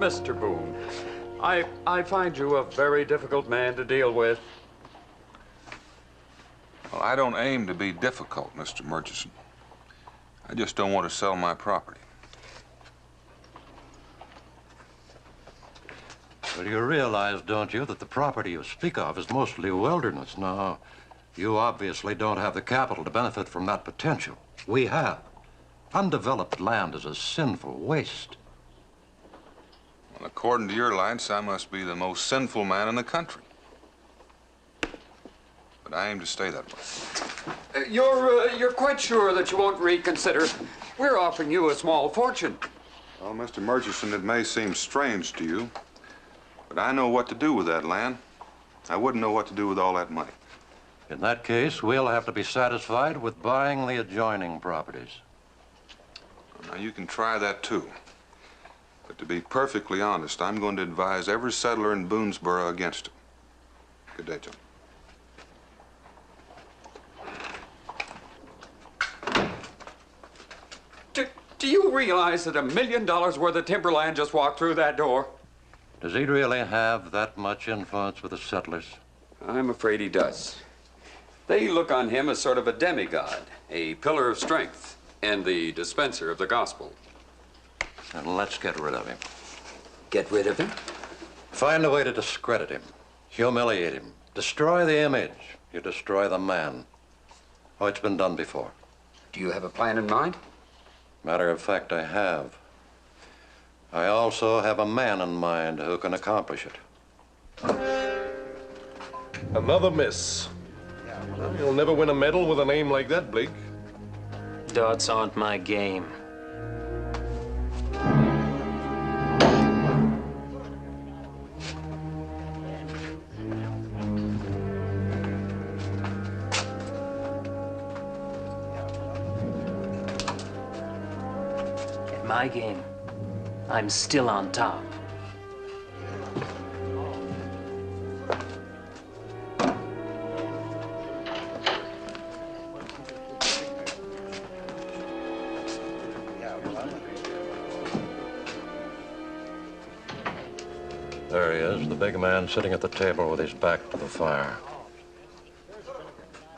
Mr. Boone, I find you a very difficult man to deal with. Well, I don't aim to be difficult, Mr. Murchison. I just don't want to sell my property. Well, you realize, don't you, that the property you speak of is mostly wilderness. Now, you obviously don't have the capital to benefit from that potential. We have. Undeveloped land is a sinful waste. Well, according to your lights, I must be the most sinful man in the country. But I aim to stay that way. You're quite sure that you won't reconsider? We're offering you a small fortune. Well, Mr. Murchison, it may seem strange to you, but I know what to do with that land. I wouldn't know what to do with all that money. In that case, we'll have to be satisfied with buying the adjoining properties. Now, you can try that, too. But to be perfectly honest, I'm going to advise every settler in Boonesboro against it. Good day, John. Do you realize that $1 million worth of timberland just walked through that door? Does he really have that much influence with the settlers? I'm afraid he does. They look on him as sort of a demigod, a pillar of strength, and the dispenser of the gospel. And let's get rid of him. Get rid of him? Find a way to discredit him, humiliate him, destroy the image. You destroy the man. Oh, it's been done before. Do you have a plan in mind? Matter of fact, I have. I also have a man in mind who can accomplish it. Another miss. You'll never win a medal with a name like that, Blake. Dots aren't my game. In my game, I'm still on top. There he is, the big man sitting at the table with his back to the fire.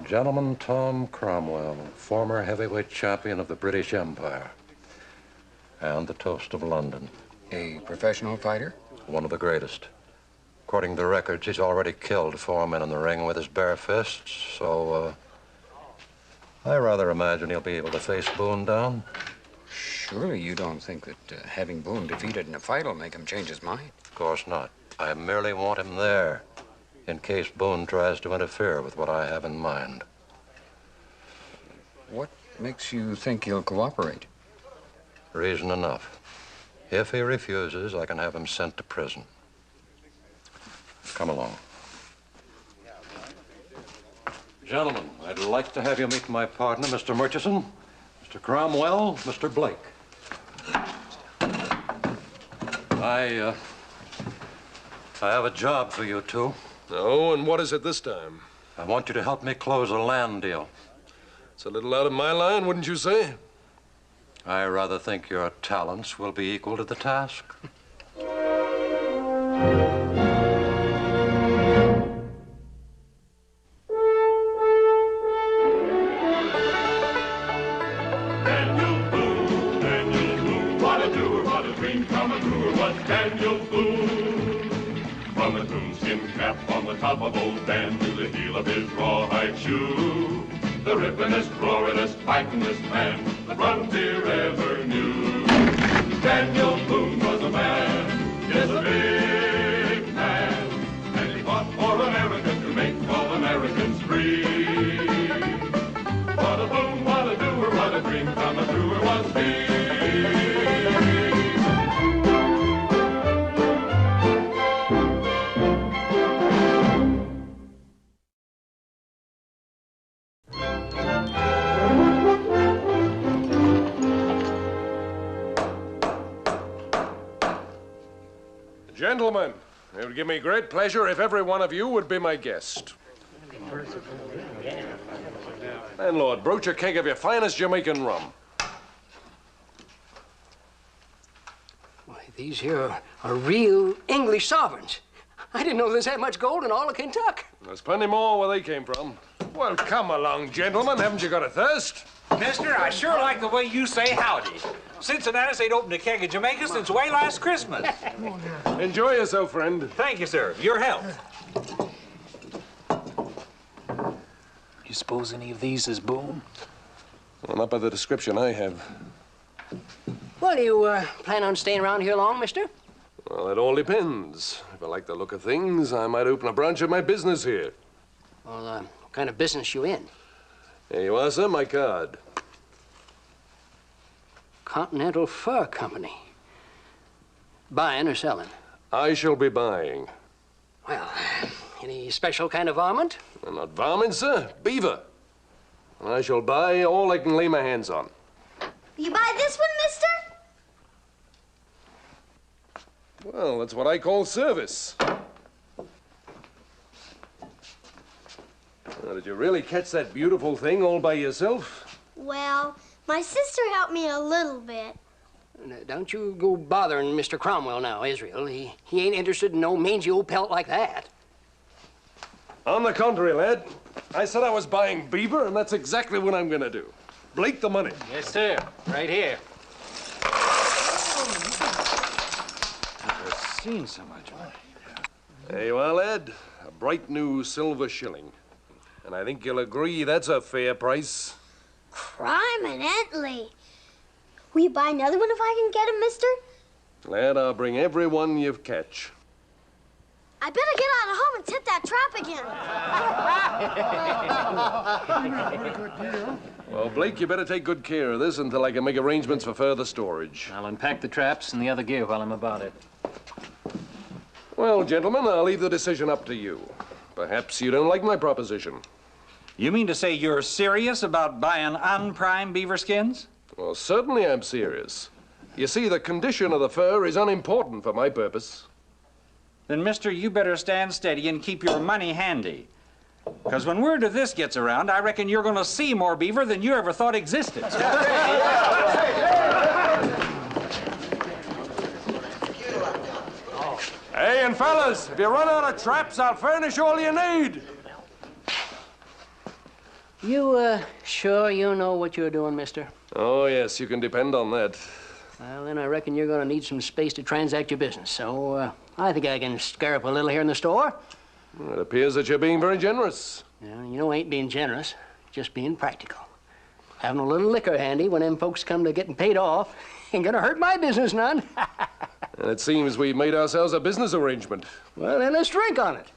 Gentleman Tom Cromwell, former heavyweight champion of the British Empire. And the toast of London. A professional fighter? One of the greatest. According to the records, he's already killed 4 men in the ring with his bare fists, so, I rather imagine he'll be able to face Boone down. Surely you don't think that having Boone defeated in a fight will make him change his mind? Of course not. I merely want him there, in case Boone tries to interfere with what I have in mind. What makes you think he'll cooperate? Reason enough. If he refuses, I can have him sent to prison. Come along. Gentlemen, I'd like to have you meet my partner, Mr. Murchison, Mr. Cromwell, Mr. Blake. I have a job for you two. Oh, and what is it this time? I want you to help me close a land deal. It's a little out of my line, wouldn't you say? I rather think your talents will be equal to the task. Daniel Boone, what a doer, what a dream come true, was Daniel Boone. From the coonskin cap on the top of old Dan to the heel of his rawhide shoe, the rippenest, roaringest, fightingest man the frontier ever knew. Daniel Boone was a man, yes, a big man, and he fought for America to make all Americans free. What a Boone, what a doer, what a dream come truer was he. Gentlemen, it would give me great pleasure if every one of you would be my guest. Landlord, broach a keg of your finest Jamaican rum. Why, These here are real English sovereigns. I didn't know there's that much gold in all of Kentucky. There's plenty more where they came from. Well, come along, gentlemen. Haven't you got a thirst? Mister, I sure like the way you say howdy. Cincinnati's ain't opened a keg of Jamaica since way last Christmas. Enjoy yourself, friend. Thank you, sir. Your health. You suppose any of these is Boone? Well, not by the description I have. Well, you plan on staying around here long, mister? Well, it all depends. If I like the look of things, I might open a branch of my business here. Well, what kind of business you in? Here you are, sir, my card. Continental Fur Company. Buying or selling? I shall be buying. Well, any special kind of varmint? Well, not varmint, sir. Beaver. And I shall buy all I can lay my hands on. You buy this one, mister? Well, that's what I call service. Now, did you really catch that beautiful thing all by yourself? Well, my sister helped me a little bit. Now, don't you go bothering Mr. Cromwell now, Israel. He ain't interested in no mangy old pelt like that. On the contrary, lad. I said I was buying beaver, and that's exactly what I'm gonna do. Blake the money. Yes, sir. Right here. I've seen so much money. There you are, lad. A bright new silver shilling. And I think you'll agree that's a fair price. Criminently. Will you buy another one if I can get him, mister? Lad, I'll bring every one you catch. I better get out of home and set that trap again. Well, Blake, you better take good care of this until I can make arrangements for further storage. I'll unpack the traps and the other gear while I'm about it. Well, gentlemen, I'll leave the decision up to you. Perhaps you don't like my proposition. You mean to say you're serious about buying unprimed beaver skins? Well, certainly I'm serious. You see, the condition of the fur is unimportant for my purpose. Then, mister, you better stand steady and keep your money handy. Because when word of this gets around, I reckon you're going to see more beaver than you ever thought existed. Hey, and fellas, if you run out of traps, I'll furnish all you need. You, sure you know what you're doing, mister? Oh, yes, you can depend on that. Well, then I reckon you're gonna need some space to transact your business. So, I think I can scare up a little here in the store. Well, it appears that you're being very generous. Yeah, you know, I ain't being generous, just being practical. Having a little liquor handy when them folks come to getting paid off ain't gonna hurt my business none. And it seems we've made ourselves a business arrangement. Well, then let's drink on it.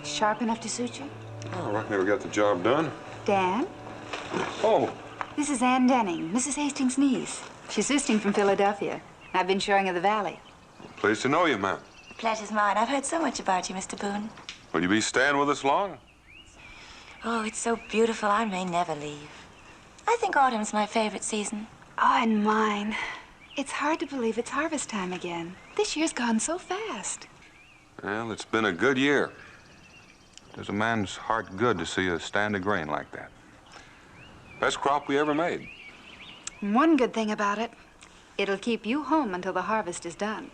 Sharp enough to suit you? Oh, I reckon we got the job done. Dan? Oh, This is Ann Denning, Mrs. Hastings' niece. She's visiting from Philadelphia. I've been showing her the valley. pleased to know you, ma'am. Pleasure's mine. I've heard so much about you, Mr. Boone. Will you be staying with us long? Oh, it's so beautiful, I may never leave. I think autumn's my favorite season. Oh, and mine. It's hard to believe it's harvest time again. This year's gone so fast. Well, it's been a good year. Does a man's heart good to see a stand of grain like that. Best crop we ever made. One good thing about it, it'll keep you home until the harvest is done.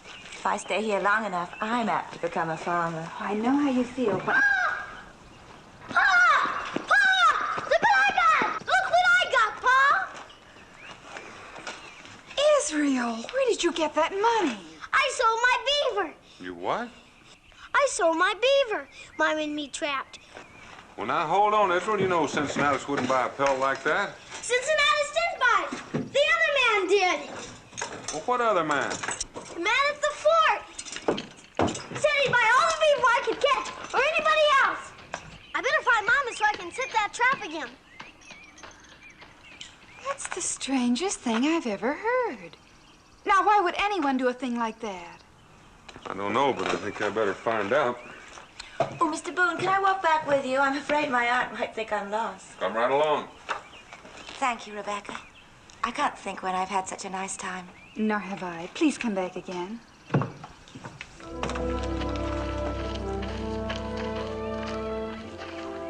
If I stay here long enough, I'm apt to become a farmer. I know how you feel, but... Pa! Pa! Look what I got! Look what I got, Pa! Israel, where did you get that money? I sold my beaver. You what? I sold my beaver. Mom and me trapped. Well, now, hold on, Israel. You know Cincinnati wouldn't buy a pelt like that. Cincinnati did buy it. The other man did. Well, what other man? The man at the fort. Said he'd buy all the beaver I could get, or anybody else. I better find Mama so I can set that trap again. That's the strangest thing I've ever heard. Now, why would anyone do a thing like that? I don't know, but I think I better find out. Oh, Mr. Boone, can I walk back with you? I'm afraid my aunt might think I'm lost. Come right along. Thank you, Rebecca. I can't think when I've had such a nice time. Nor have I. Please come back again.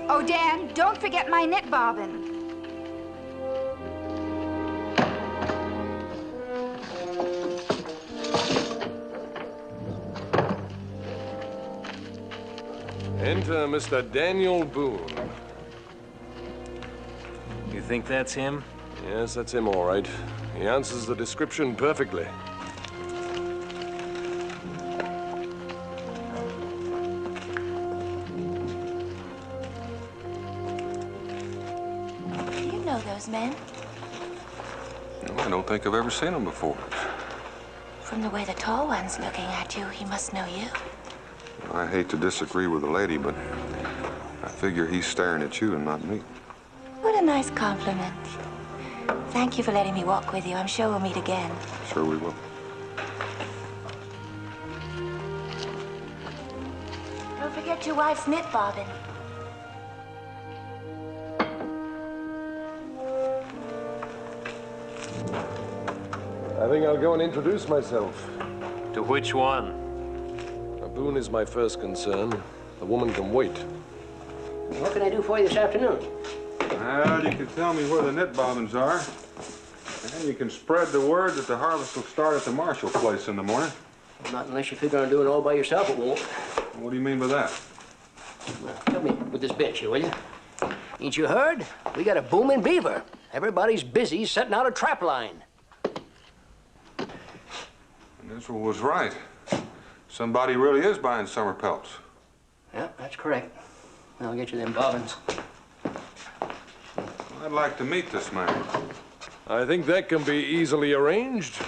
Oh, Dan, don't forget my knit bobbin. Enter Mr. Daniel Boone. You think that's him? Yes, that's him, all right. He answers the description perfectly. Do you know those men? No, I don't think I've ever seen him before. From the way the tall one's looking at you, he must know you. I hate to disagree with the lady, but I figure he's staring at you and not me. What a nice compliment. Thank you for letting me walk with you. I'm sure we'll meet again. Sure we will. Don't forget your wife's knit bobbin. I think I'll go and introduce myself. To which one? Boone is my first concern. The woman can wait. What can I do for you this afternoon? Well, you can tell me where the knit bobbins are. And you can spread the word that the harvest will start at the Marshall place in the morning. Not unless you figure on doing it all by yourself, it won't. What do you mean by that? Well, help me with this bench here, will you? Ain't you heard? We got a booming beaver. Everybody's busy setting out a trap line. And Israel was right. Somebody really is buying summer pelts. Yeah, that's correct. I'll get you them bobbins. I'd like to meet this man. I think that can be easily arranged.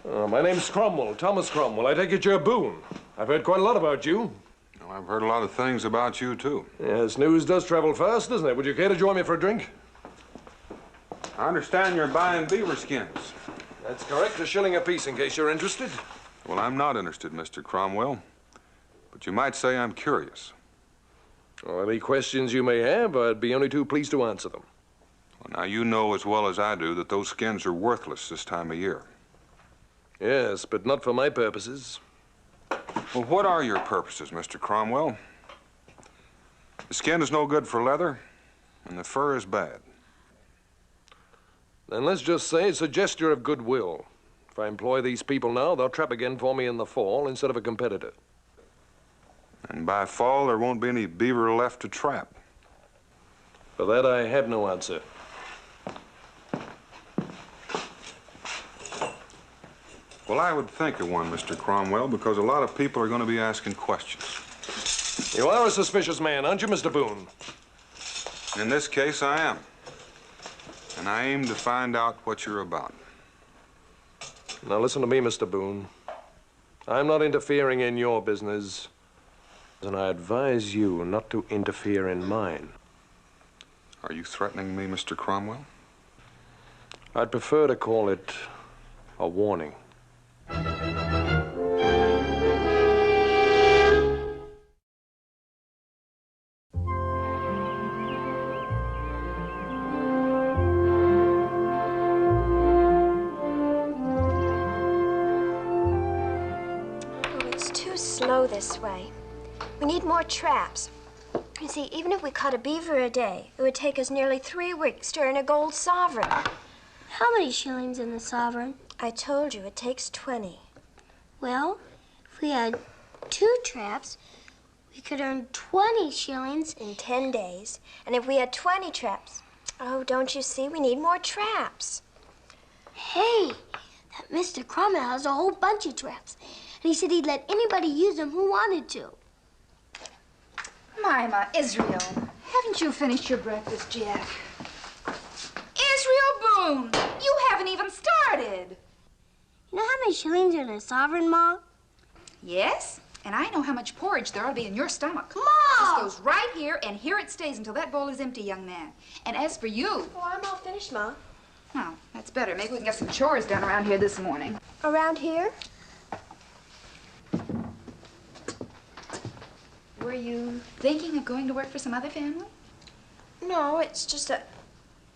My name's Cromwell, Thomas Cromwell. I take it you're Boone. I've heard quite a lot about you. Well, I've heard a lot of things about you, too. Yes, news does travel fast, doesn't it? Would you care to join me for a drink? I understand you're buying beaver skins. That's correct. $1 a piece, in case you're interested. Well, I'm not interested, Mr. Cromwell. But you might say I'm curious. Well, any questions you may have, I'd be only too pleased to answer them. Well, now, you know as well as I do that those skins are worthless this time of year. Yes, but not for my purposes. Well, what are your purposes, Mr. Cromwell? The skin is no good for leather, and the fur is bad. Then let's just say it's a gesture of goodwill. If I employ these people now, they'll trap again for me in the fall instead of a competitor. And by fall, there won't be any beaver left to trap. For that, I have no answer. Well, I would think of one, Mr. Cromwell, because a lot of people are going to be asking questions. You are a suspicious man, aren't you, Mr. Boone? In this case, I am. And I aim to find out what you're about. Now, listen to me, Mr. Boone. I'm not interfering in your business, and I advise you not to interfere in mine. Are you threatening me, Mr. Cromwell? I'd prefer to call it a warning. Slow this way. We need more traps. You see, even if we caught a beaver a day, it would take us nearly 3 weeks to earn a gold sovereign. How many shillings in the sovereign? I told you, it takes 20. Well, if we had 2 traps, we could earn 20 shillings in 10 days. And if we had 20 traps, oh, don't you see? We need more traps. Hey, that Mr. Cromwell has a whole bunch of traps. And he said he'd let anybody use them who wanted to. Mima, Israel, haven't you finished your breakfast yet? Israel Boone, you haven't even started. You know how many shillings are in a sovereign, Ma? Yes, and I know how much porridge there ought to be in your stomach. Ma! This goes right here, and here it stays until that bowl is empty, young man. And as for you... Oh, I'm all finished, Ma. Well, that's better. Maybe we can get some chores done around here this morning. Around here? Were you thinking of going to work for some other family? No, it's just a...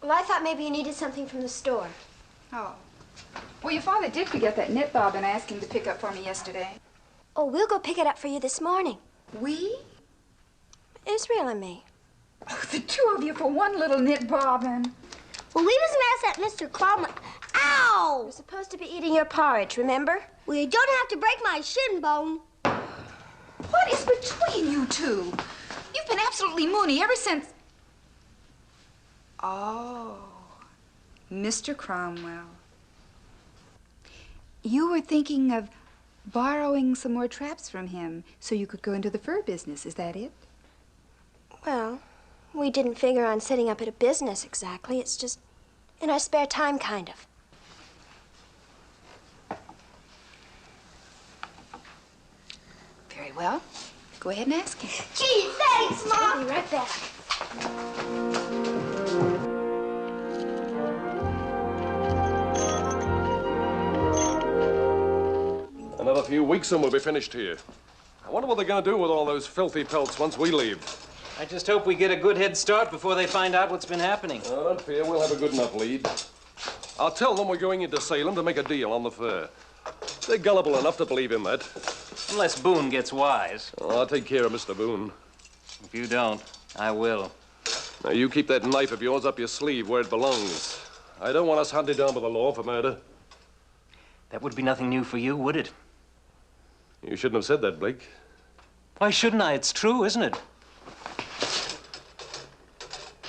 Well, I thought maybe you needed something from the store. Oh. Well, your father did forget that knit bobbin I asked him to pick up for me yesterday. Oh, we'll go pick it up for you this morning. We? Israel and me. Oh, the two of you for one little knit bobbin. Well, we was gonna ask that Mr. Cromwell. Ow! We're supposed to be eating your porridge, remember? Well, you don't have to break my shin bone. What is between you two? You've been absolutely moony ever since... Oh, Mr. Cromwell. You were thinking of borrowing some more traps from him so you could go into the fur business, is that it? Well, we didn't figure on setting up at a business exactly. It's just in our spare time, kind of. Very well. Go ahead and ask him. Gee, thanks, Mom. I'll be right back. Another few weeks and we'll be finished here. I wonder what they're going to do with all those filthy pelts once we leave. I just hope we get a good head start before they find out what's been happening. Oh, don't fear, we'll have a good enough lead. I'll tell them we're going into Salem to make a deal on the fur. They're gullible enough to believe in that. Unless Boone gets wise. Oh, I'll take care of Mr. Boone. If you don't, I will. Now, you keep that knife of yours up your sleeve where it belongs. I don't want us hunted down by the law for murder. That would be nothing new for you, would it? You shouldn't have said that, Blake. Why shouldn't I? It's true, isn't it?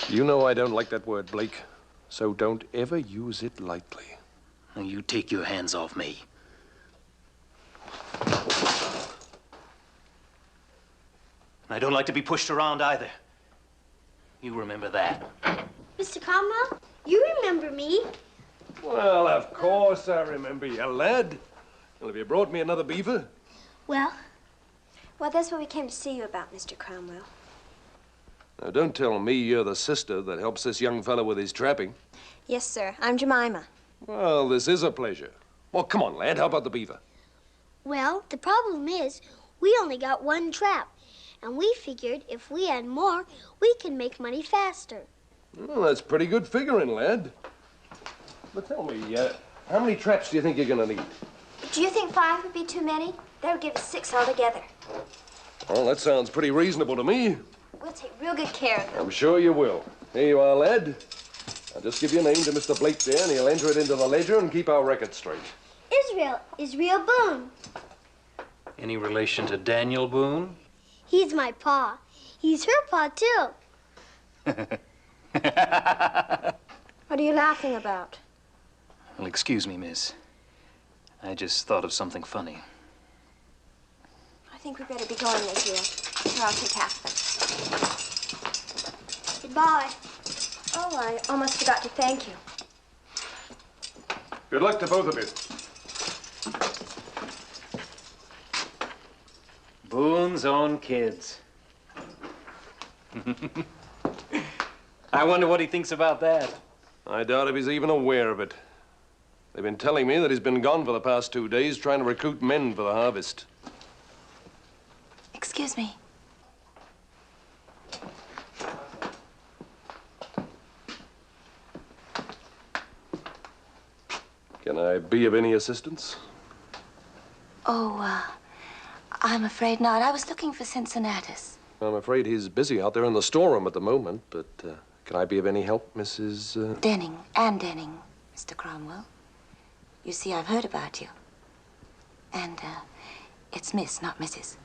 You know I don't like that word, Blake. So don't ever use it lightly. Now, you take your hands off me. I don't like to be pushed around either. You remember that. Mr. Cromwell, you remember me. Well, of course I remember you, lad. Well, have you brought me another beaver? Well, that's what we came to see you about, Mr. Cromwell. Now, don't tell me you're the sister that helps this young fellow with his trapping. Yes, sir. I'm Jemima. Well, this is a pleasure. Well, come on, lad. How about the beaver? Well, the problem is we only got one trap. And we figured if we had more, we can make money faster. Well, that's pretty good figuring, lad. But tell me, how many traps do you think you're going to need? Do you think 5 would be too many? That would give us 6 altogether. Well, that sounds pretty reasonable to me. We'll take real good care of them. I'm sure you will. Here you are, lad. I'll just give your name to Mr. Blake there, and he'll enter it into the ledger and keep our record straight. Israel Boone. Any relation to Daniel Boone? He's my pa. He's her pa, too. What are you laughing about? Well, excuse me, miss. I just thought of something funny. I think we better be going, Israel. Or I'll take half of it. Goodbye. Oh, I almost forgot to thank you. Good luck to both of you. Boone's own kids. I wonder what he thinks about that. I doubt if he's even aware of it. They've been telling me that he's been gone for the past 2 days trying to recruit men for the harvest. Excuse me. Can I be of any assistance? Oh, I'm afraid not. I was looking for Cincinnatus. I'm afraid he's busy out there in the storeroom at the moment, but can I be of any help, Mrs. Denning, Anne Denning, Mr. Cromwell. You see, I've heard about you. And, it's Miss, not Mrs.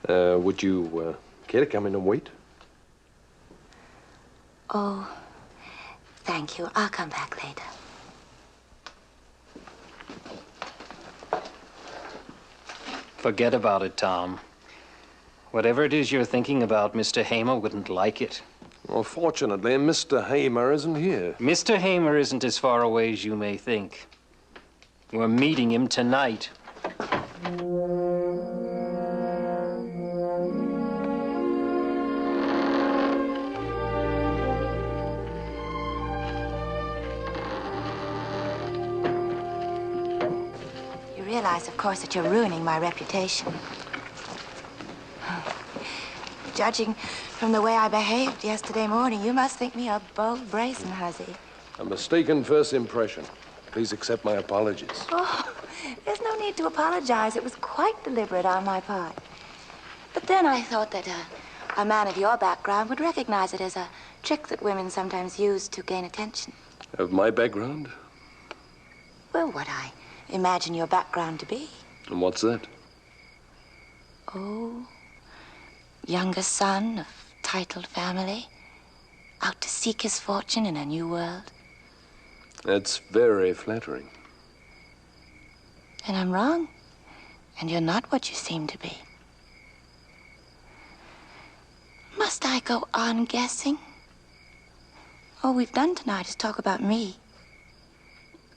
Would you care to come in and wait? Oh, thank you. I'll come back later. Forget about it, Tom. Whatever it is you're thinking about, Mr. Hamer wouldn't like it. Well, fortunately, Mr. Hamer isn't here. Mr. Hamer isn't as far away as you may think. We're meeting him tonight. realize, of course, that you're ruining my reputation. Judging from the way I behaved yesterday morning, you must think me a bold, brazen hussy. A mistaken first impression. Please accept my apologies. Oh, there's no need to apologize. It was quite deliberate on my part. But then I thought that a man of your background would recognize it as a trick that women sometimes use to gain attention. Of my background? Well, what I imagine your background to be. And what's that? Oh, younger son of titled family, out to seek his fortune in a new world. That's very flattering. And I'm wrong. And you're not what you seem to be. Must I go on guessing? All we've done tonight is talk about me.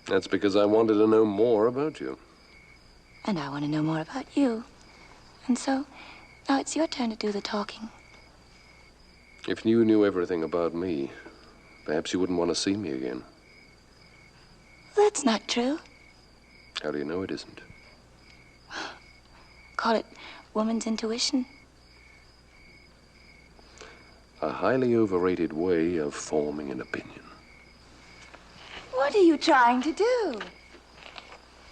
That's because I wanted to know more about you. And I want to know more about you. And so, now it's your turn to do the talking. If you knew everything about me, perhaps you wouldn't want to see me again. That's not true. How do you know it isn't? Call it woman's intuition. A highly overrated way of forming an opinion. What are you trying to do?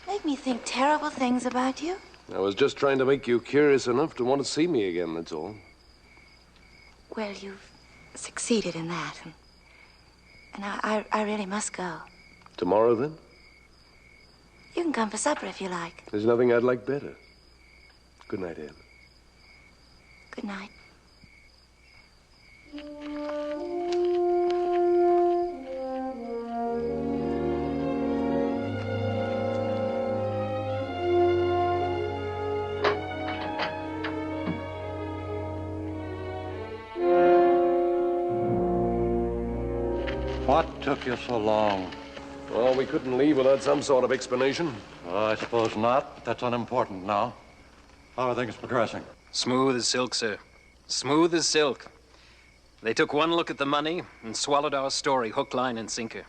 Make me think terrible things about you? I was just trying to make you curious enough to want to see me again, that's all. Well, you've succeeded in that. And I really must go. Tomorrow, then? You can come for supper if you like. There's nothing I'd like better. Good night, Anne. Good night. What took you so long? Well, we couldn't leave without some sort of explanation. I suppose not. That's unimportant now. How are things progressing? Smooth as silk, sir. Smooth as silk. They took one look at the money and swallowed our story, hook, line, and sinker.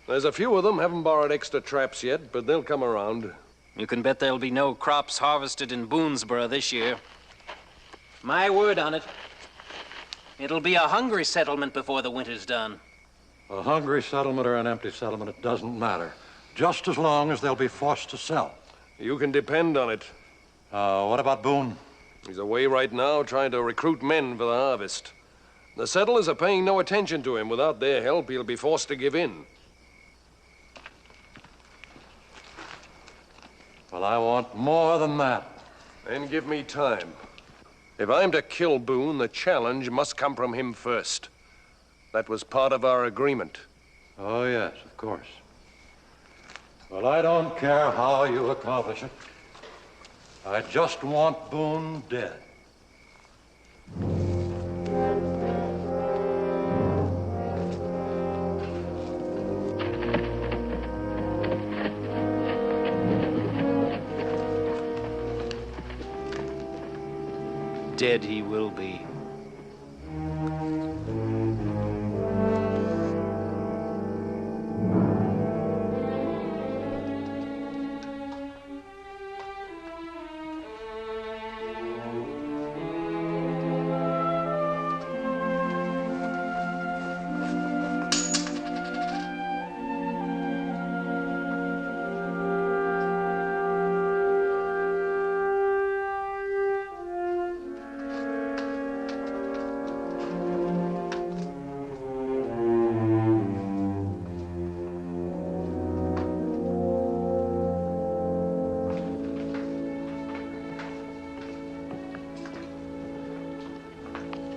There's a few of them haven't borrowed extra traps yet, but they'll come around. You can bet there'll be no crops harvested in Boonesboro this year. My word on it. It'll be a hungry settlement before the winter's done. A hungry settlement or an empty settlement, it doesn't matter. Just as long as they'll be forced to sell. You can depend on it. What about Boone? He's away right now trying to recruit men for the harvest. The settlers are paying no attention to him. Without their help, he'll be forced to give in. Well, I want more than that. Then give me time. If I'm to kill Boone, the challenge must come from him first. That was part of our agreement. Oh, yes, of course. Well, I don't care how you accomplish it. I just want Boone dead. Dead he will be.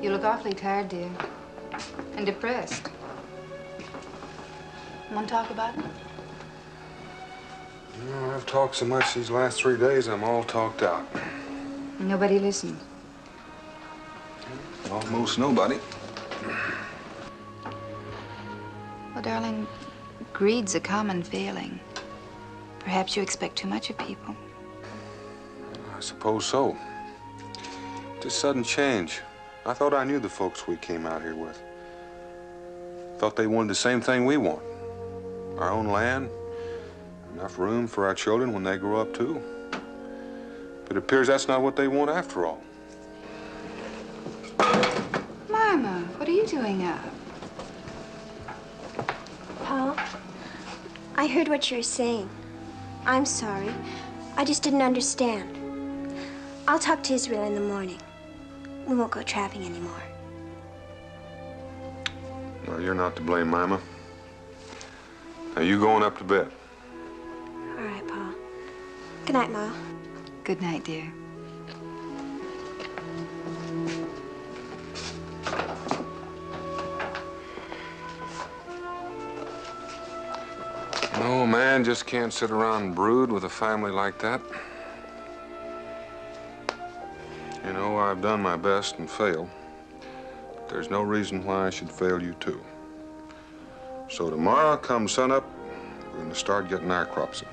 You look awfully tired, dear. And depressed. Want to talk about it? You know, I've talked so much these last 3 days, I'm all talked out. Nobody listened. Almost nobody. Well, darling, greed's a common failing. Perhaps you expect too much of people. I suppose so. Just sudden change. I thought I knew the folks we came out here with. Thought they wanted the same thing we want. Our own land, Enough room for our children when they grow up, too. But it appears that's not what they want after all. Mama, what are you doing up? Paul, I heard what you were saying. I'm sorry. I just didn't understand. I'll talk to Israel in the morning. We won't go trapping anymore. No, you're not to blame, Mama. Now, you going up to bed. All right, Paul. Good night, Ma. Good night, dear. No, a man just can't sit around and brood with a family like that. You know, I've done my best and failed. But there's no reason why I should fail you, too. So tomorrow, come sunup, we're going to start getting our crops in.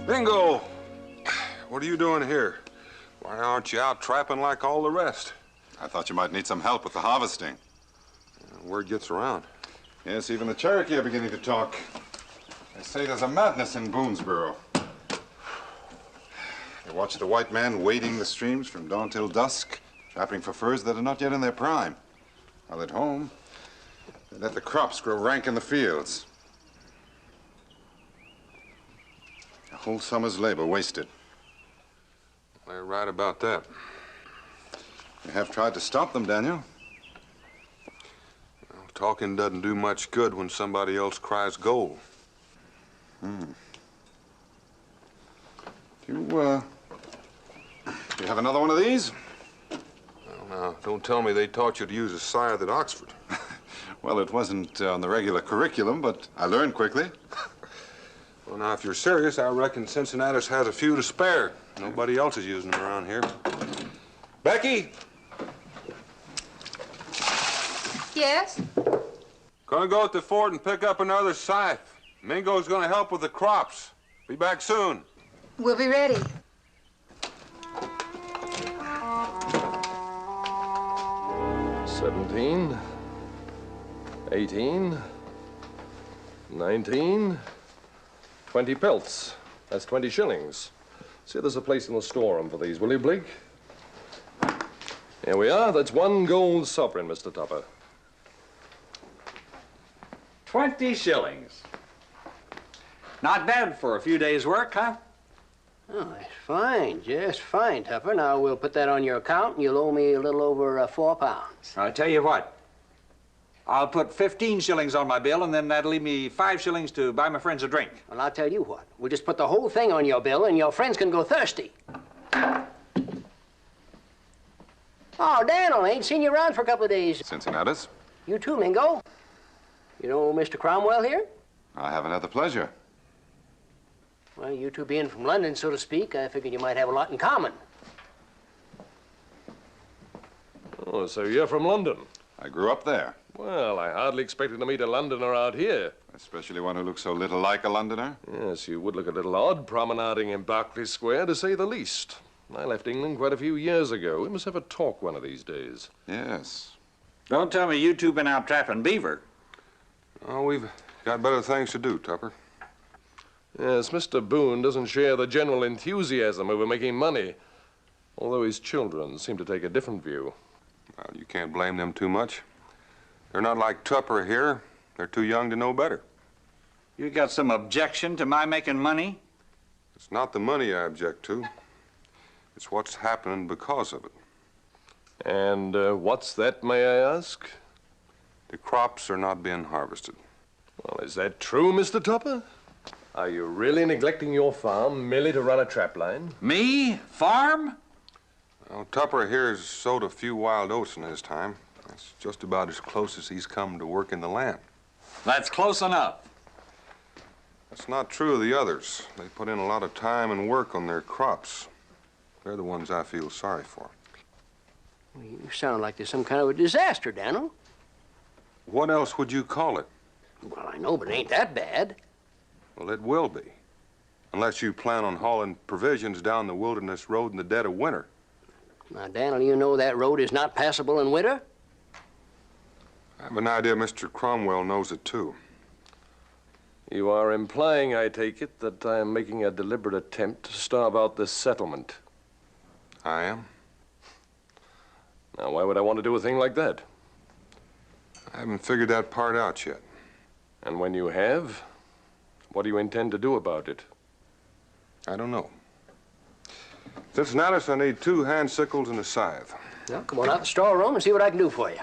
Bingo! What are you doing here? Why aren't you out trapping like all the rest? I thought you might need some help with the harvesting. Word gets around. Yes, even the Cherokee are beginning to talk. They say there's a madness in Boonesboro. They watch the white man wading the streams from dawn till dusk, trapping for furs that are not yet in their prime. While at home, they let the crops grow rank in the fields. A whole summer's labor wasted. They're right about that. You have tried to stop them, Daniel. Well, talking doesn't do much good when somebody else cries goal. Do you have another one of these? Well, now, don't tell me they taught you to use a scythe at Oxford. Well, it wasn't on the regular curriculum, but I learned quickly. Well, now, if you're serious, I reckon Cincinnatus has a few to spare. Nobody else is using them around here. Becky! Yes? Gonna go at the fort and pick up another scythe. Mingo's gonna help with the crops. Be back soon. We'll be ready. $17, $18, $19, 20 pelts. That's 20 shillings. See, there's a place in the storeroom for these, will you, Blake? Here we are. That's 1 gold sovereign, Mr. Tupper. 20 shillings. Not bad for a few days' work, huh? Oh, that's fine, just fine, Tupper. Now, we'll put that on your account, and you'll owe me a little over 4 pounds. I'll tell you what. I'll put 15 shillings on my bill, and then that'll leave me 5 shillings to buy my friends a drink. Well, I'll tell you what. We'll just put the whole thing on your bill, and your friends can go thirsty. Oh, Daniel, I ain't seen you around for a couple of days. Cincinnatus? You too, Mingo. You know Mr. Cromwell here? I haven't had the pleasure. Well, you two being from London, so to speak, I figured you might have a lot in common. Oh, so you're from London? I grew up there. Well, I hardly expected to meet a Londoner out here. Especially one who looks so little like a Londoner. Yes, you would look a little odd promenading in Berkeley Square, to say the least. I left England quite a few years ago. We must have a talk one of these days. Yes. Don't tell me you two been out trapping beaver. Oh, we've got better things to do, Tupper. Yes, Mr. Boone doesn't share the general enthusiasm over making money, although his children seem to take a different view. Well, you can't blame them too much. They're not like Tupper here. They're too young to know better. You got some objection to my making money? It's not the money I object to. It's what's happening because of it. And what's that, may I ask? The crops are not being harvested. Well, is that true, Mr. Tupper? Are you really neglecting your farm merely to run a trap line? Me? Farm? Well, Tupper here's sowed a few wild oats in his time, That's just about as close as he's come to working the land. That's close enough. That's not true of the others. They put in a lot of time and work on their crops. They're the ones I feel sorry for. Well, you sound like there's some kind of a disaster, Daniel. What else would you call it? Well, I know, but it ain't that bad. Well, it will be. Unless you plan on hauling provisions down the wilderness road in the dead of winter. Now, Daniel, you know that road is not passable in winter? I have an idea Mr. Cromwell knows it, too. You are implying, I take it, that I am making a deliberate attempt to starve out this settlement. I am. Now, why would I want to do a thing like that? I haven't figured that part out yet. And when you have, what do you intend to do about it? I don't know. Cincinnatus, I need 2 hand sickles and a scythe. Well, come on out the storeroom and see what I can do for you.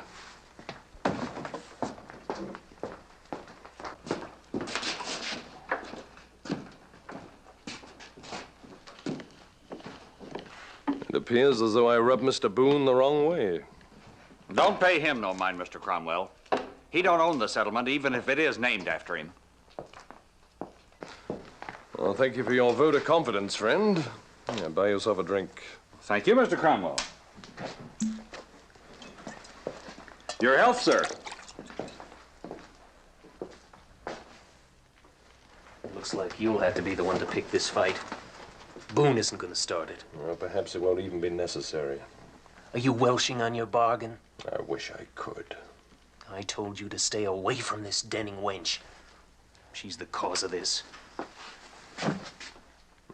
It appears as though I rubbed Mr. Boone the wrong way. Don't pay him no mind, Mr. Cromwell. He don't own the settlement, even if it is named after him. Well, thank you for your vote of confidence, friend. Yeah, buy yourself a drink. Thank you, Mr. Cromwell. Your health, sir. Looks like you'll have to be the one to pick this fight. Boone isn't going to start it. Well, perhaps it won't even be necessary. Are you welshing on your bargain? I wish I could. I told you to stay away from this Denning wench. She's the cause of this.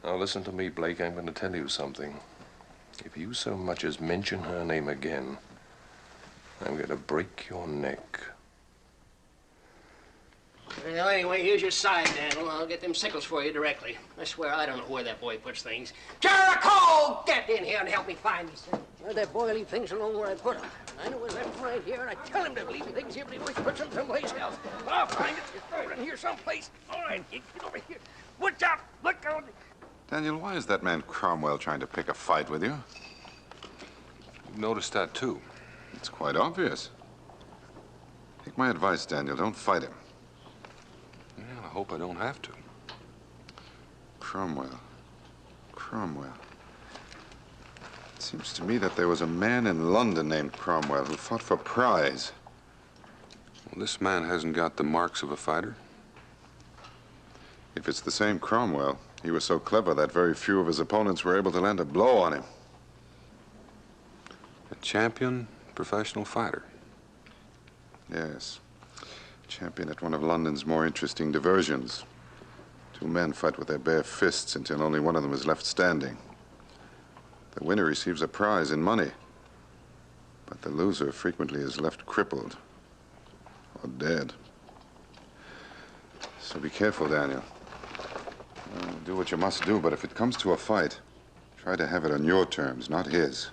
Now, listen to me, Blake. I'm going to tell you something. If you so much as mention her name again, I'm going to break your neck. Well, anyway, here's your side, Daniel. I'll get them sickles for you directly. I swear I don't know where that boy puts things. Jericho! Get in here and help me find these things. Where'd that boy leave things alone where I put them? I know it's left right here, and I tell him to leave things here, but he always puts them someplace else. I'll find it. Just throw it in here someplace. All right, get over here. Watch out! Look out! Daniel, why is that man Cromwell trying to pick a fight with you? You've noticed that, too. It's quite obvious. Take my advice, Daniel. Don't fight him. Yeah, I hope I don't have to. Cromwell. It seems to me that there was a man in London named Cromwell who fought for prize. Well, this man hasn't got the marks of a fighter. If it's the same Cromwell, he was so clever that very few of his opponents were able to land a blow on him. A champion professional fighter. Yes. Champion at one of London's more interesting diversions. 2 men fight with their bare fists until only one of them is left standing. The winner receives a prize in money, but the loser frequently is left crippled or dead. So be careful, Daniel. Do what you must do, but if it comes to a fight, try to have it on your terms, not his.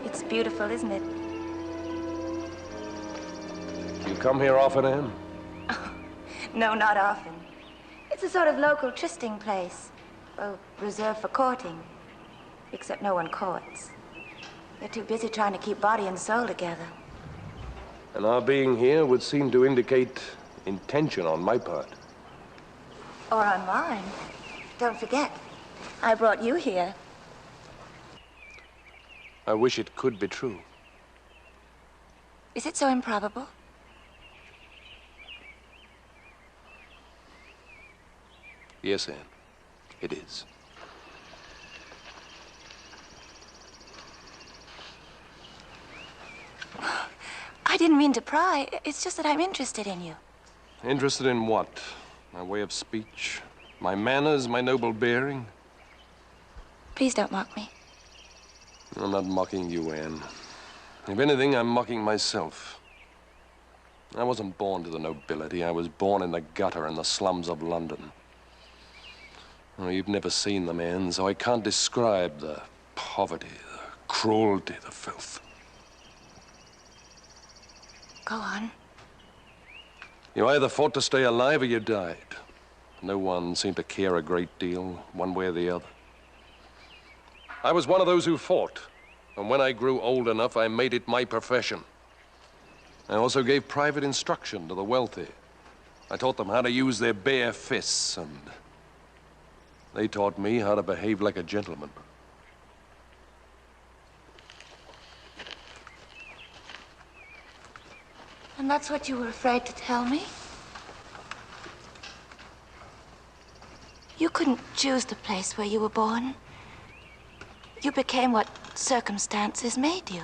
It's beautiful, isn't it? You come here often, Anne? No, not often. It's a sort of local trysting place. Well, reserved for courting. Except no one courts. They're too busy trying to keep body and soul together. And our being here would seem to indicate intention on my part. Or on mine. Don't forget, I brought you here. I wish it could be true. Is it so improbable? Yes, Anne, it is. I didn't mean to pry. It's just that I'm interested in you. Interested in what? My way of speech? My manners? My noble bearing? Please don't mock me. I'm not mocking you, Anne. If anything, I'm mocking myself. I wasn't born to the nobility. I was born in the gutter in the slums of London. Oh, you've never seen the man, so I can't describe the poverty, the cruelty, the filth. Go on. You either fought to stay alive or you died. No one seemed to care a great deal, one way or the other. I was one of those who fought, and when I grew old enough, I made it my profession. I also gave private instruction to the wealthy. I taught them how to use their bare fists, and they taught me how to behave like a gentleman. And that's what you were afraid to tell me? You couldn't choose the place where you were born. You became what circumstances made you.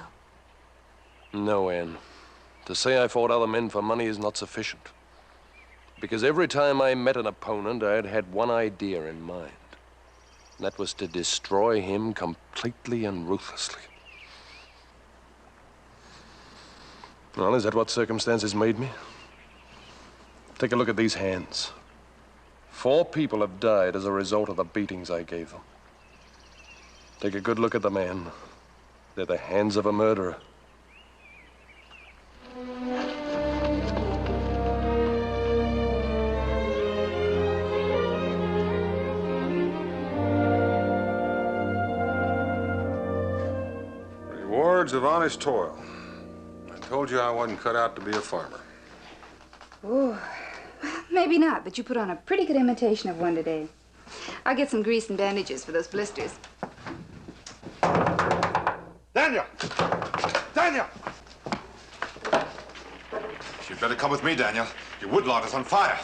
No, Anne. To say I fought other men for money is not sufficient. Because every time I met an opponent, I had one idea in mind. And that was to destroy him completely and ruthlessly. Well, is that what circumstances made me? Take a look at these hands. 4 people have died as a result of the beatings I gave them. Take a good look at the man. They're the hands of a murderer. Rewards of honest toil. I told you I wasn't cut out to be a farmer. Oh, maybe not, but you put on a pretty good imitation of one today. I'll get some grease and bandages for those blisters. Daniel! Daniel! You'd better come with me, Daniel. Your woodlot is on fire.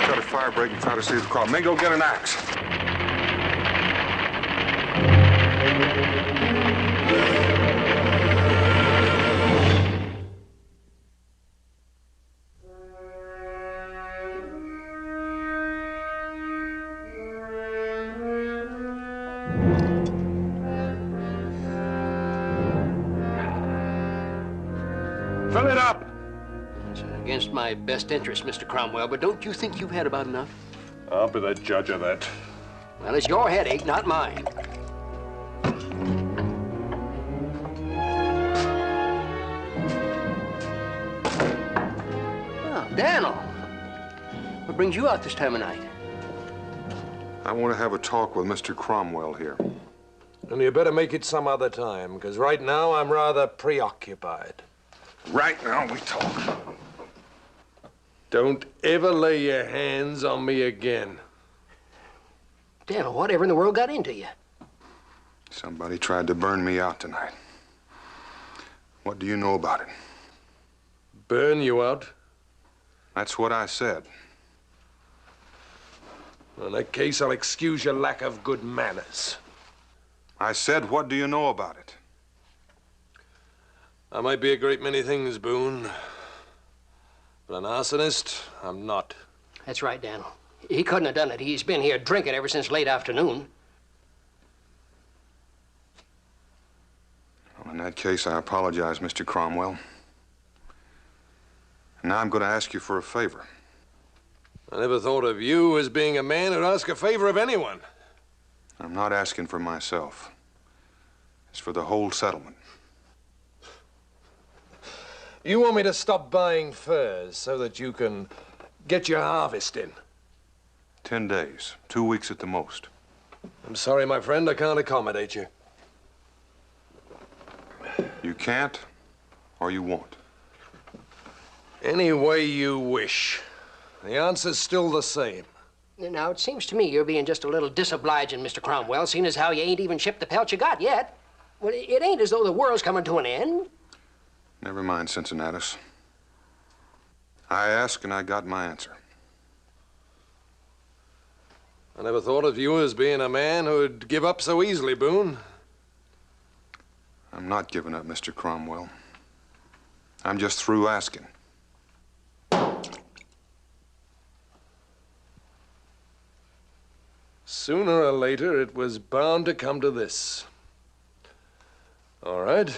Start a fire break and try to save the crop. May go get an axe. Fill it up. It's against my best interest, Mr. Cromwell, but don't you think you've had about enough? I'll be the judge of that. Well, it's your headache, not mine. Oh, Daniel. What brings you out this time of night? I want to have a talk with Mr. Cromwell here. And you better make it some other time, because right now I'm rather preoccupied. Right now we talk. Don't ever lay your hands on me again. Daniel, whatever in the world got into you? Somebody tried to burn me out tonight. What do you know about it? Burn you out? That's what I said. In that case, I'll excuse your lack of good manners. I said, what do you know about it? I might be a great many things, Boone. But an arsonist, I'm not. That's right, Daniel. He couldn't have done it. He's been here drinking ever since late afternoon. Well, in that case, I apologize, Mr. Cromwell. And now I'm going to ask you for a favor. I never thought of you as being a man who'd ask a favor of anyone. I'm not asking for myself. It's for the whole settlement. You want me to stop buying furs so that you can get your harvest in? 10 days, 2 weeks at the most. I'm sorry, my friend, I can't accommodate you. You can't, or you won't. Any way you wish. The answer's still the same. Now, it seems to me you're being just a little disobliging, Mr. Cromwell, seeing as how you ain't even shipped the pelt you got yet. Well, it ain't as though the world's coming to an end. Never mind, Cincinnatus. I asked and I got my answer. I never thought of you as being a man who'd give up so easily, Boone. I'm not giving up, Mr. Cromwell. I'm just through asking. Sooner or later, it was bound to come to this. All right.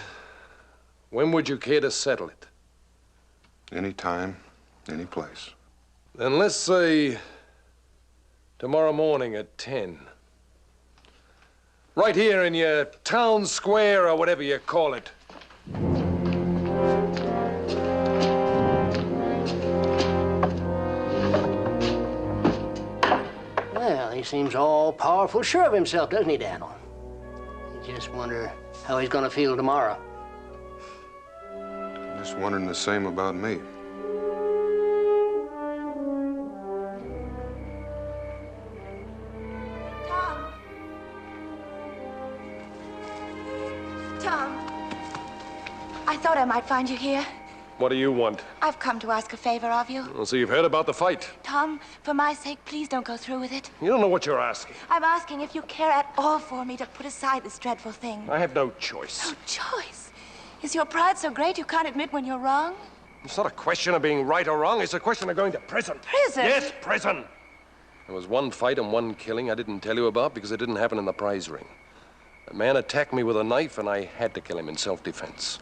When would you care to settle it? Any time, any place. Then let's say tomorrow morning at 10. Right here in your town square or whatever you call it. Well, he seems all powerful sure of himself, doesn't he, Daniel? You just wonder how he's gonna feel tomorrow. I'm just wondering the same about me. Tom, I thought I might find you here. What do you want? I've come to ask a favor of you. Well, so you've heard about the fight? Tom, for my sake, please don't go through with it. You don't know what you're asking. I'm asking if you care at all for me to put aside this dreadful thing. I have no choice. No choice? Is your pride so great you can't admit when you're wrong? It's not a question of being right or wrong. It's a question of going to prison. Prison? Yes, prison. There was one fight and one killing I didn't tell you about because it didn't happen in the prize ring. A man attacked me with a knife, and I had to kill him in self-defense.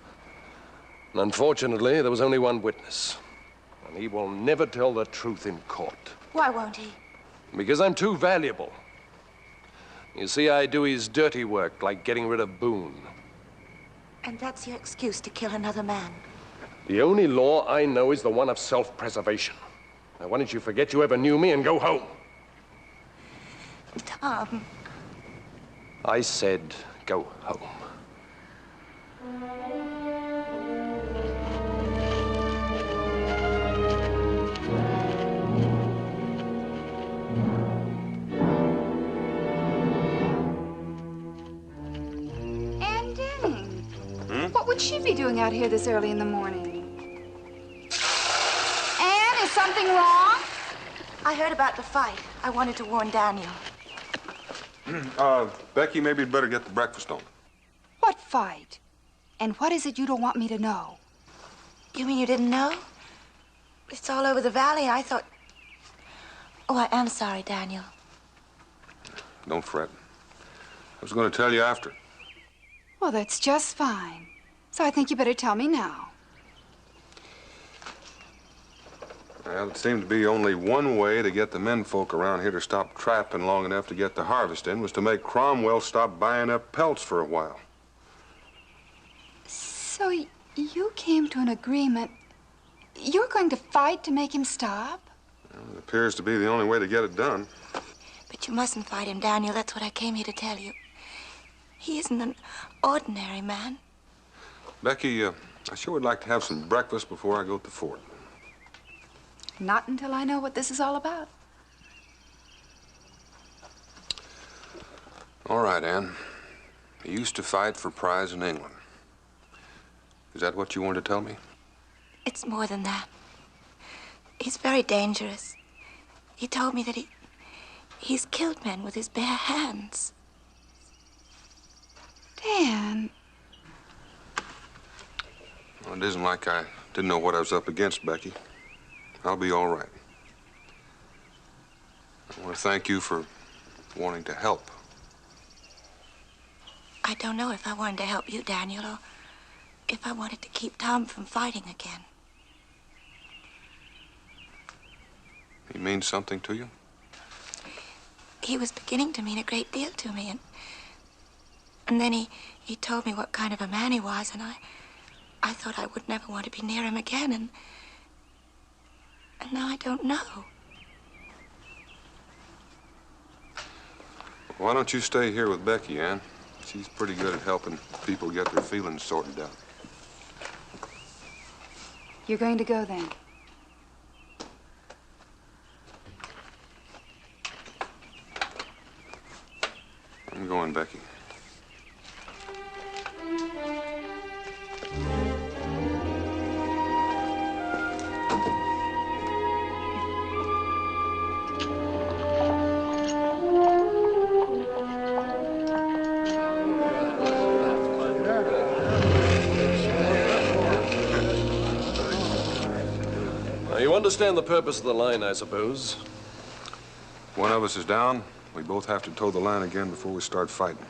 And unfortunately, there was only one witness. And he will never tell the truth in court. Why won't he? Because I'm too valuable. You see, I do his dirty work, like getting rid of Boone. And that's your excuse to kill another man? The only law I know is the one of self-preservation. Now, why don't you forget you ever knew me and go home? Tom. I said go home. Ann Denning. What would she be doing out here this early in the morning? Ann, is something wrong? I heard about the fight. I wanted to warn Daniel. Becky, maybe you'd better get the breakfast on. What fight? And what is it you don't want me to know? You mean you didn't know? It's all over the valley. I thought... Oh, I am sorry, Daniel. Don't fret. I was going to tell you after. Well, that's just fine. So I think you better tell me now. Well, it seemed to be only one way to get the menfolk around here to stop trapping long enough to get the harvest in was to make Cromwell stop buying up pelts for a while. So you came to an agreement. You're going to fight to make him stop? Well, it appears to be the only way to get it done. But you mustn't fight him, Daniel. That's what I came here to tell you. He isn't an ordinary man. Becky, I sure would like to have some breakfast before I go to the fort. Not until I know what this is all about. All right, Ann. He used to fight for prize in England. Is that what you wanted to tell me? It's more than that. He's very dangerous. He told me that he's killed men with his bare hands. Dan. Well, it isn't like I didn't know what I was up against, Becky. I'll be all right. I want to thank you for wanting to help. I don't know if I wanted to help you, Daniel, or if I wanted to keep Tom from fighting again. He means something to you? He was beginning to mean a great deal to me, and then he told me what kind of a man he was, and I thought I would never want to be near him again, and now I don't know. Why don't you stay here with Becky, Ann? She's pretty good at helping people get their feelings sorted out. You're going to go then? I'm going, Becky. Now, you understand the purpose of the line, I suppose. One of us is down. We both have to toe the line again before we start fighting.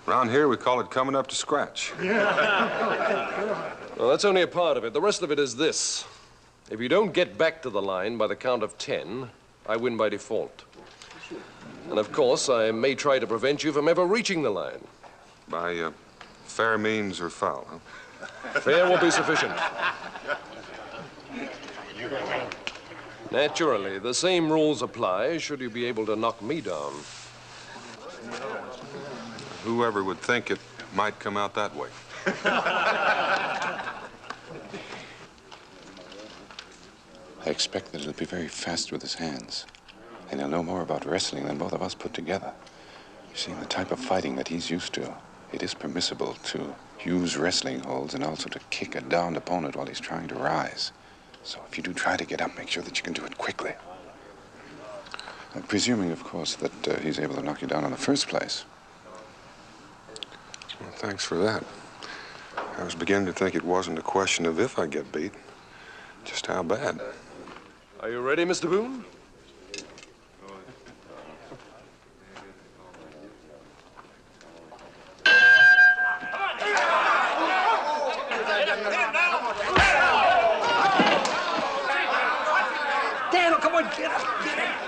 Around here, we call it coming up to scratch. Well, that's only a part of it. The rest of it is this. If you don't get back to the line by the count of 10, I win by default. And of course, I may try to prevent you from ever reaching the line. By fair means or foul, huh? Fair will be sufficient. Naturally, the same rules apply should you be able to knock me down. Whoever would think it might come out that way. I expect that he'll be very fast with his hands. And he'll know more about wrestling than both of us put together. You see, in the type of fighting that he's used to, it is permissible to use wrestling holds and also to kick a downed opponent while he's trying to rise. So if you do try to get up, make sure that you can do it quickly. Presuming, of course, that he's able to knock you down in the first place. Well, thanks for that. I was beginning to think it wasn't a question of if I get beat, just how bad. Are you ready, Mr. Boone? Daniel, come on, get up, get up.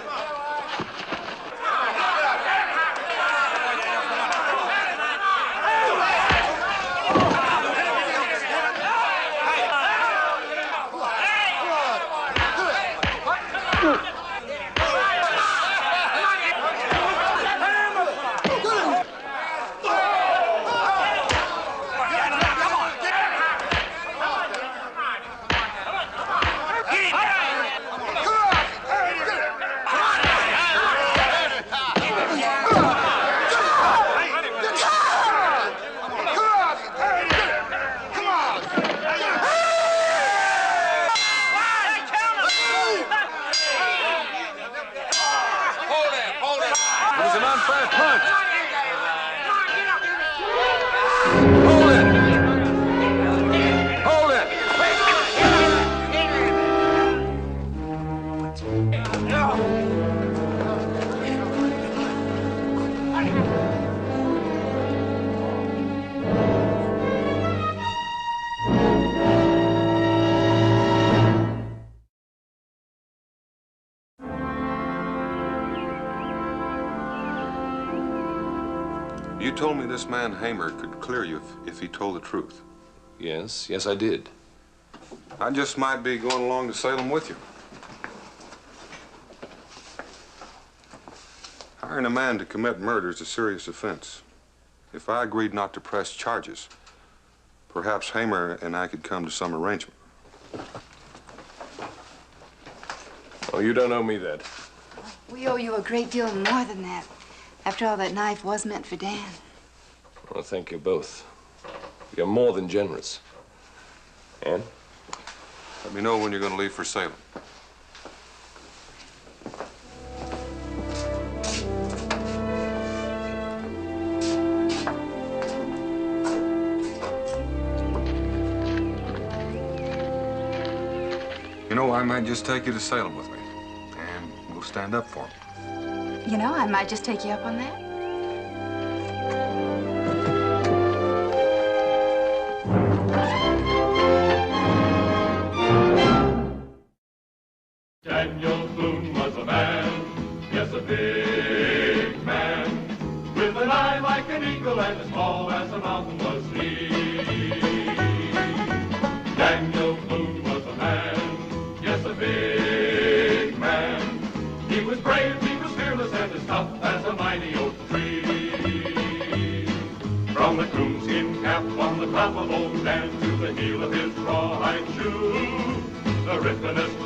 You told me this man Hamer could clear you if he told the truth. Yes, I did. I just might be going along to Salem with you. Hiring a man to commit murder is a serious offense. If I agreed not to press charges, perhaps Hamer and I could come to some arrangement. Oh, you don't owe me that. We owe you a great deal more than that. After all, that knife was meant for Dan. Well, thank you both. You're more than generous. Ann? Let me know when you're going to leave for Salem. You know, I might just take you to Salem with me, and we'll stand up for him. You know, I might just take you up on that. Daniel Boone was a man, yes, a big man, with an eye like an eagle and as tall as a mountain was he. Daniel Boone was a man, yes, a big man. He was brave, he was fearless, and as tough as a mighty oak tree. From the coonskin cap on the top of old Dan to the heel of his rawhide shoe, the rippenest